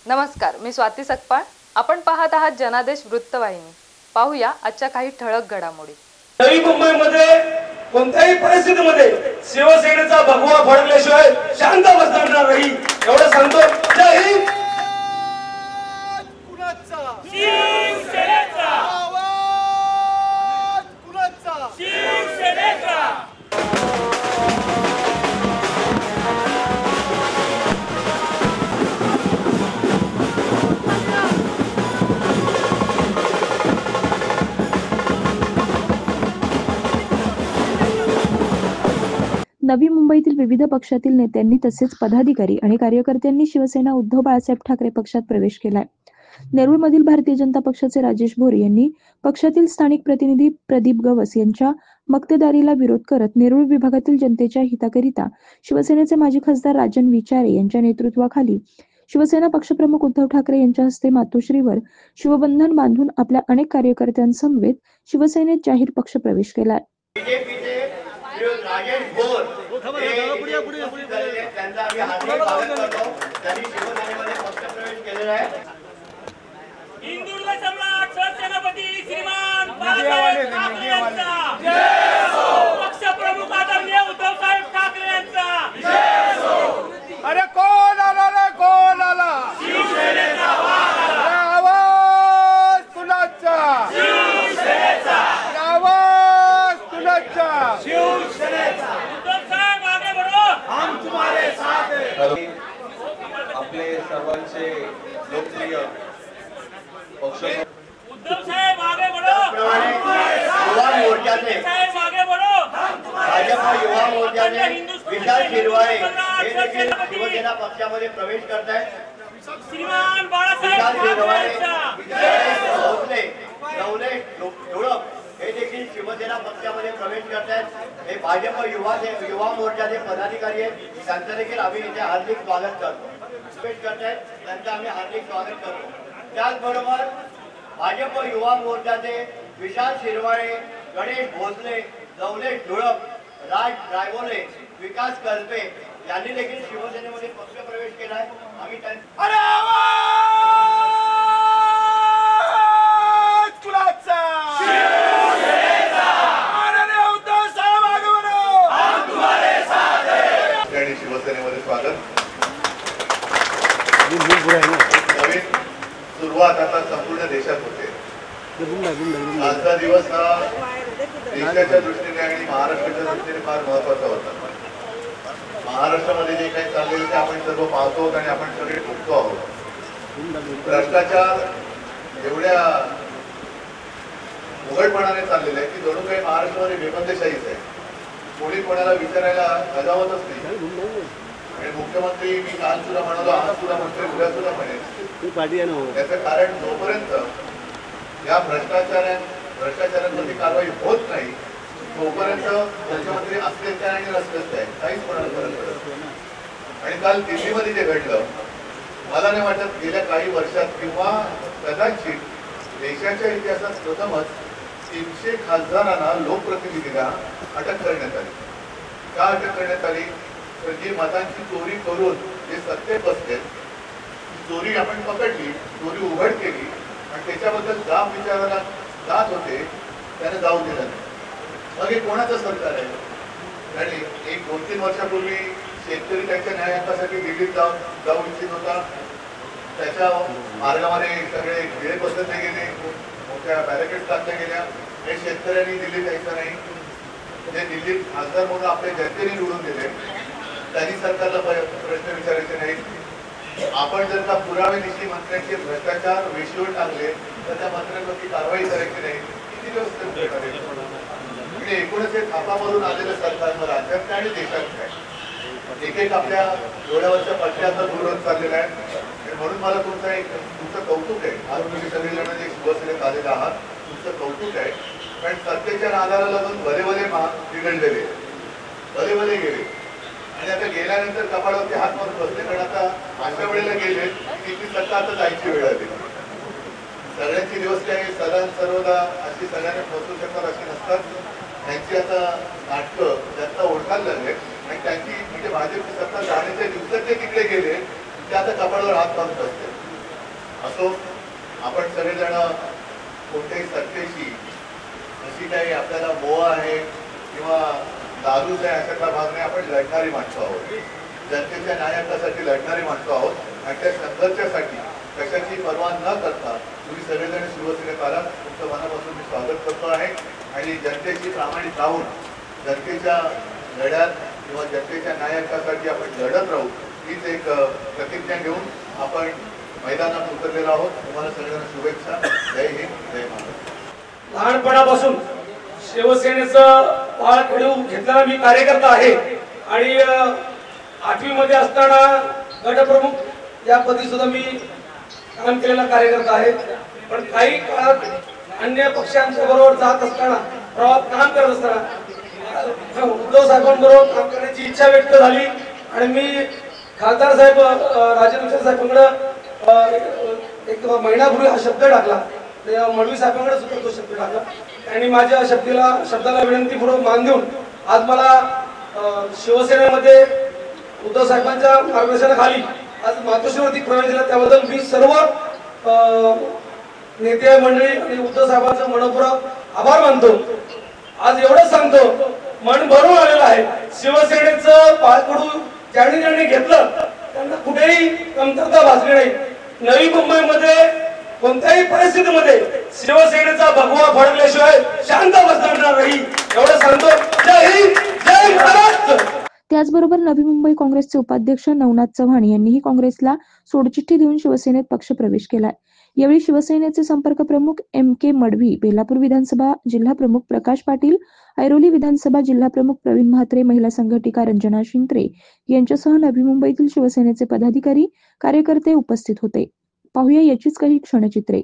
नमस्कार, मी स्वाती सकपाळ. आपण पाहत आहात जनादेश वृत्तवाहिनी. पाहूया आजच्या काही ठळक घडामोडी. नवी मुंबईमध्ये कोणत्याही परिस्थितीमध्ये शिवसेनेचा भगवा फडकल्याशिवाय शांत बसणार नाही एवढं सांगतो. जय हिंद. नवी मुंबईतील विविध पक्षातील नेत्यांनी तसेच पदाधिकारी आणि कार्यकर्त्यांनी शिवसेना उद्धव बाळासाहेब ठाकरे पक्षात प्रवेश केलाय. नेरूळमधील भारतीय जनता पक्षाचे राजेश भोरे यांनी पक्षातील स्थानिक प्रतिनिधी प्रदीप गवस यांच्या मक्तेदारीला विरोध करत नेरूळ विभागातील जनतेच्या हिताकरिता शिवसेनेचे माजी खासदार राजन विचारे यांच्या नेतृत्वाखाली शिवसेना पक्षप्रमुख उद्धव ठाकरे यांच्या हस्ते मातोश्रीवर शिवबंधन बांधून आपल्या अनेक कार्यकर्त्यांसमवेत शिवसेनेत जाहीर पक्ष प्रवेश केलाय. राजेश भोर त्यांचा आम्ही हार्दिक स्वागत करतो. त्यांनी शिवसेनेमध्ये पक्षप्रवेश केलेला आहे. हिंदुत्व सम्राट सरसेनापती श्रीमान बाळासाहेब ठाकरे यांचा जय हो. पक्षप्रमुख आदरणीय उद्धव साहेब ठाकरे यांचा जय हो. अरे कोण आला रे, कोण आला? शिवसेनेचा वाघ आला. आवाज कुणाचा? शिवसेनेचा. आवाज कुणाचा? शिवसेनेचा. उद्धव साहेब आगे बढ़ो, हम तुम्हारे साथ हैं. आपले सर्वांचे लोकप्रिय पक्ष उद्धव साहेब आगे बढ़ो, युवा मोर्चाचे साहेब आगे बढ़ो. भाजपा युवा मोर्चाचे विशाल शिरवाळे हे देखील शिवसेना पक्षामध्ये प्रवेश करत आहेत. श्रीमान बाळासाहेब विशाल ठाकरे शिरवाळे, यांचा भोसले, नवले धुळप हे देखील शिवसेना पक्षामध्ये प्रवेश करत आहेत. हे भाजप युवा मोर्चाचे पदाधिकारी आहेत. त्यांचं देखील आम्ही इथे हार्दिक स्वागत करतो. प्रवेश करत आहेत त्यांचं आम्ही हार्दिक स्वागत करतो. त्याचबरोबर भाजप युवा मोर्चाचे विशाल शिरवाळे, गणेश भोसले, नवलेश धुळप, राज रायवोले, विकास कल्पे यांनी देखील शिवसेनेमध्ये पक्ष प्रवेश केलाय. आम्ही अरे आवाज कुणाचा? शिवसेनेचा. अरे उद्धव साहेब आगे बढ़ो, हम तुम्हारे साथ हैं. आणि शिवसेनेमध्ये स्वागत. नवीन सुरुवात आता संपूर्ण देशात होते. आजचा दिवस हा देशाच्या दृष्टीने आणि महाराष्ट्राच्या दृष्टीने फार महत्वाचा होता. महाराष्ट्रामध्ये जे काही चाललेलं ते आपण सर्व पाहतो आहोत आणि आपण सगळे भोगतो आहोत. भ्रष्टाचार एवढ्या उघडपणाने चाललेलं आहे की जणू काही महाराष्ट्रामध्ये बेबंदशाहीच आहे. कोणी कोणाला विचारायला अजावतच नाही. आणि मुख्यमंत्री मी काल सुद्धा म्हणालो, आज सुद्धा मंत्री उद्या सुद्धा म्हणेल. त्याचं कारण जोपर्यंत या भ्रष्टाचारांवरती कारवाई होत नाही तोपर्यंत मुख्यमंत्री असलेच काय आणि नसलेच काय काहीच कोणाला फरक पडत नाही. आणि काल दिल्लीमध्ये जे घडलं, मला नाही वाटत गेल्या काही वर्षात किंवा कदाचित देशाच्या इतिहासात प्रथमच 300 खासदारांना, लोकप्रतिनिधींना अटक करण्यात आली. का अटक करण्यात आली? तर जी मतांची चोरी करून जे सत्तेत बसले, चोरी आपण पकडली, चोरी उघड केली आणि त्याच्याबद्दल जाब विचारायला जात होते, त्याने जाऊ दिलं नाही. मग हे कोणाचं सरकार आहे? आणि 1-2-3 वर्षापूर्वी शेतकरी त्यांच्या न्याय हक्कासाठी दिल्लीत जाऊ इच्छित होता. त्याच्या मार्गामध्ये सगळे गिळे बसवले गेले, मोठ्या बॅरिकेड टाकल्या गेल्या. हे शेतकऱ्यांनी दिल्लीत यायचं नाही. जे दिल्लीत खासदार म्हणून आपल्या जनतेने निवडून दिले त्यांनी सरकारला प्रश्न विचारायचे नाही. आपण जर का पुराव्यानिशी मंत्र्यांचे भ्रष्टाचार वेशीवर टाकले तर त्या मंत्र्यांवरती कारवाई करायची नाही. किती दिवस म्हणजे एकूणच हे थापावरून आलेलं सरकार राज्यात आणि देशात काय एक आपल्या डोळ्यावरच्या पट्ट्याचा दूर होत चाललेला आहे. म्हणून मला तुमचं कौतुक आहे. आज तुम्ही सगळेजण जे शिवसेनेत आलेले आहात तुमचं कौतुक आहे. कारण सत्तेच्या नादाला लागून भले बिघडलेले, भले गेले आणि आता गेल्यानंतर कपाळावरती हात मारून बसले. कारण आता अशा वेळेला गेले की ती सत्ता आता जायची वेळ आली. सगळ्यांचे दिवस काही सर्वदा अशी सगळ्यांना पोहोचू शकतात अशी नसतात. त्यांची आता नाटकं जनता ओळखायला लागले आणि त्यांची म्हणजे भाजपची सत्ता जाण्याच्या दिवसात ते तिकडे गेले ते आता कपाळावर हात मारत असते. असो, आपण सगळेजण कोणत्याही सत्तेशी अशी काही आपल्याला मोह आहे किंवा दारूच आहे अशातला भाग नाही. आपण लढणारी माणसं आहोत, जनतेच्या न्यायासाठी लढणारी माणसं आहोत आणि त्या संघर्षासाठी कशाची पर्वा न करता तुम्ही सगळेजण शिवसेनेत आलात. तुमचं मनापासून मी स्वागत करतो आहे आणि जनतेशी प्रामाणिक राहून जनतेच्या लढ्यात किंवा जनतेच्या न्यायासाठी आपण लढत राहू हीच एक प्रतिज्ञा घेऊन आपण मैदानात उतरलेलो आहोत. तुम्हाला सगळ्यांना शुभेच्छा. जय हिंद, जय महाराष्ट्र. लहानपणापासून शिवसेनेचं पाळ खेळू घेतलेला मी कार्यकर्ता आहे आणि 8वी मध्ये असताना गटप्रमुख या पदी सुद्धा मी काम केलेला कार्यकर्ता आहे. पण काही काळात अन्य पक्षांच्या बरोबर जात असताना प्रवास काम करत असताना उद्धव साहेबांबरोबर काम करण्याची इच्छा व्यक्त झाली आणि मी खासदार साहेब राजेंद्र साहेबांकडे एक महिनापूर्वी हा शब्द टाकला. मडवी साहेबांकडे सुद्धा तो शब्द टाकला. त्यांनी माझ्या शब्दाला विनंतीपूर्वक मान देऊन आज मला शिवसेनेमध्ये उद्धव साहेबांच्या मार्गदर्शनाखाली आज मातोश्रीवरती प्रवेश दिला. त्याबद्दल मी सर्व नेते मंडळी आणि उद्धव साहेबांचा मनपूर्वक आभार मानतो. आज एवढंच सांगतो, मन भरून आलेलं आहे. शिवसेनेचं पाळकडू ज्यांनी घेतलं त्यांना कुठेही कमतरता भासली नाही. नवी मुंबईमध्ये कोणत्याही परिस्थितीमध्ये शिवसेनेचा भगवा फडकल्याशिवाय शांत बसणार नाही एवढं सांगतो. जय हिंद, जय महाराष्ट्र. त्याचबरोबर नवी मुंबई काँग्रेसचे उपाध्यक्ष नवनाथ चव्हाण यांनीही काँग्रेसला सोडचिठ्ठी देऊन शिवसेनेत पक्षप्रवेश केलाय. यावेळी शिवसेनेचे संपर्क प्रमुख MK मडवी, बेलापूर विधानसभा जिल्हा प्रमुख प्रकाश पाटील, ऐरोली विधानसभा जिल्हा प्रमुख प्रवीण म्हात्रे, महिला संघटिका रंजना शिंत्रे यांच्यासह नवी मुंबईतील शिवसेनेचे पदाधिकारी, कार्यकर्ते उपस्थित होते. पाहूया याचीच काही क्षणचित्रे.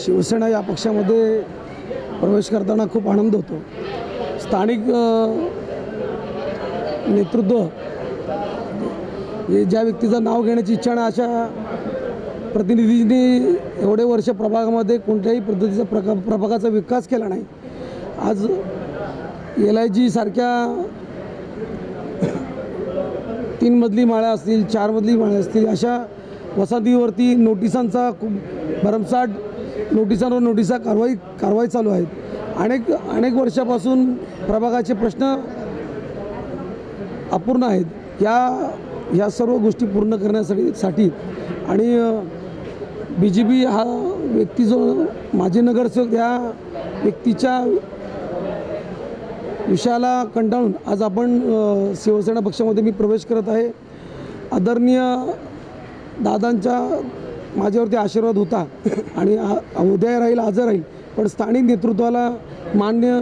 शिवसेना या पक्षामध्ये प्रवेश करताना खूप आनंद होतो. स्थानिक नेतृत्व हे ज्या व्यक्तीचं नाव घेण्याची इच्छा नाही अशा प्रतिनिधींनी एवढे वर्ष प्रभागामध्ये कोणत्याही पद्धतीचा प्रभागाचा विकास केला नाही. आज LIG सारख्या 3 मजली माळ्या असतील, 4 मजली माळ्या असतील अशा वसाहतीवरती नोटिसांचा खूप भरमसाठ नोटिसांवर नोटिसा कारवाई चालू आहेत. अनेक वर्षापासून प्रभागाचे प्रश्न अपूर्ण आहेत. या सर्व गोष्टी पूर्ण करण्यासाठी आणि BJP हा व्यक्ती जो माजी नगरसेवक या व्यक्तीच्या विषयाला कंटाळून आज आपण शिवसेना पक्षामध्ये मी प्रवेश करत आहे. आदरणीय दादांच्या माझ्यावरती आशीर्वाद होता आणि उद्या राहील, आज राहील, पण स्थानिक नेतृत्वाला मान्य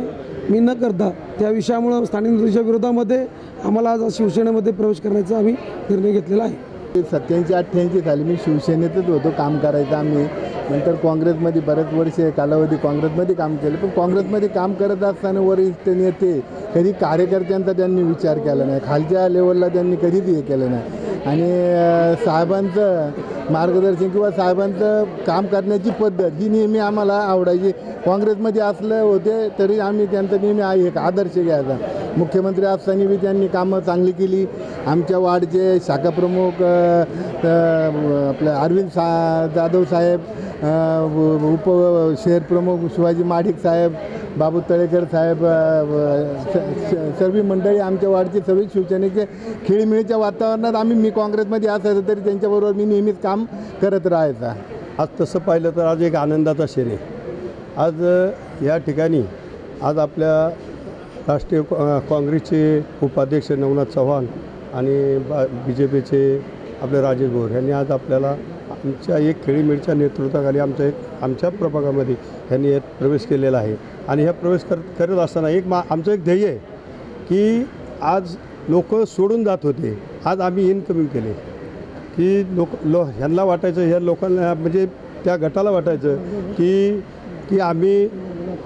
मी न करता त्या विषयामुळे स्थानिक नेतृत्वाच्या विरोधामध्ये आम्हाला आज शिवसेनेमध्ये प्रवेश करण्याचा आम्ही निर्णय घेतलेला आहे. 87-88 साली मी शिवसेनेतच होतो, काम करायचं आम्ही. नंतर काँग्रेसमध्ये बरेच वर्ष कालावधी काँग्रेसमध्ये काम केलं. पण काँग्रेसमध्ये काम करत असताना वरिष्ठ नेते कधी कार्यकर्त्यांचा त्यांनी विचार केला नाही, खालच्या लेवलला त्यांनी कधीच हे केलं नाही. आणि साहेबांचं मार्गदर्शन किंवा साहेबांचं काम करण्याची पद्धत ही नेहमी आम्हाला आवडायची. काँग्रेसमध्ये असलं होते तरी आम्ही त्यांचं नेहमी एक आदर्श घ्यायचा. मुख्यमंत्री असताना बी त्यांनी कामं चांगली केली. आमच्या वार्डचे शाखाप्रमुख आपले अरविंद जाधव साहेब, उप शहर प्रमुख शिवाजी माडिक साहेब, बाबू तळेकर साहेब, सर्व मंडळी आमच्या वार्डची सर्व शिवसेनेचे खेळीमेळीच्या वातावरणात मी काँग्रेसमध्ये असायचं तरी त्यांच्याबरोबर मी नेहमीच काम करत राहायचा. आज तसं पाहिलं तर आज एक आनंदाचा क्षण आहे. आज या ठिकाणी आज आपल्या राष्ट्रीय काँग्रेसचे उपाध्यक्ष नवनाथ चव्हाण आणि BJPचे आपले राजेश भोर यांनी आज आपल्याला आमच्या एक खेळीमेळीच्या नेतृत्वाखाली आमच्या प्रभागामध्ये यांनी यात प्रवेश केलेला आहे. आणि ह्या प्रवेश करत असताना आमचं एक ध्येय आहे की आज लोक सोडून जात होते, आज आम्ही इनकमिंग केले की ह्यांना वाटायचं, ह्या लोकांना म्हणजे त्या गटाला वाटायचं की आम्ही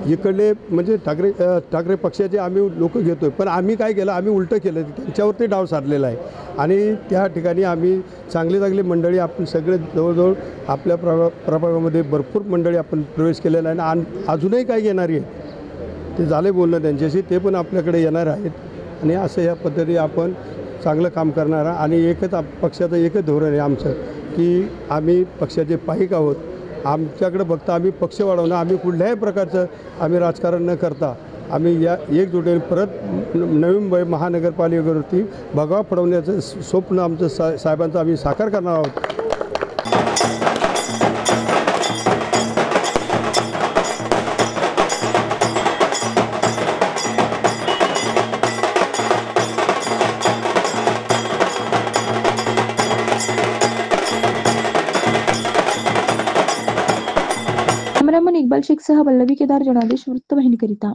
इकडले म्हणजे ठाकरे पक्षाचे आम्ही लोक घेतो आहे. पण आम्ही काय केलं, आम्ही उलटं केलं, त्यांच्यावरती डाव साधलेला आहे. आणि त्या ठिकाणी आम्ही चांगली मंडळी आपण सगळे जवळजवळ आपल्या प्रभागामध्ये भरपूर मंडळी आपण प्रवेश केलेला आहे. आणि अजूनही काही येणारी आहेत, ते झाले बोलणं त्यांच्याशी, ते पण आपल्याकडे येणार आहेत. आणि असं ह्या पद्धतीने आपण चांगलं काम करणार. आणि पक्षाचं एकच धोरण आहे आमचं की आम्ही पक्षाचे पाईक आहोत. आमच्याकडे फक्त आम्ही पक्ष वाढवणं, आम्ही कुठल्याही प्रकारचं आम्ही राजकारण न करता आम्ही या एकजुटीने परत नवी मुंबई महानगरपालिकेवरती भगवा फडवण्याचं स्वप्न आमचं साहेबांचं आम्ही साकार करणार आहोत. कॅमेरामन इक्बाल शेखसह पल्लवी केदार, जनादेश वृत्तवाहिनीकरिता.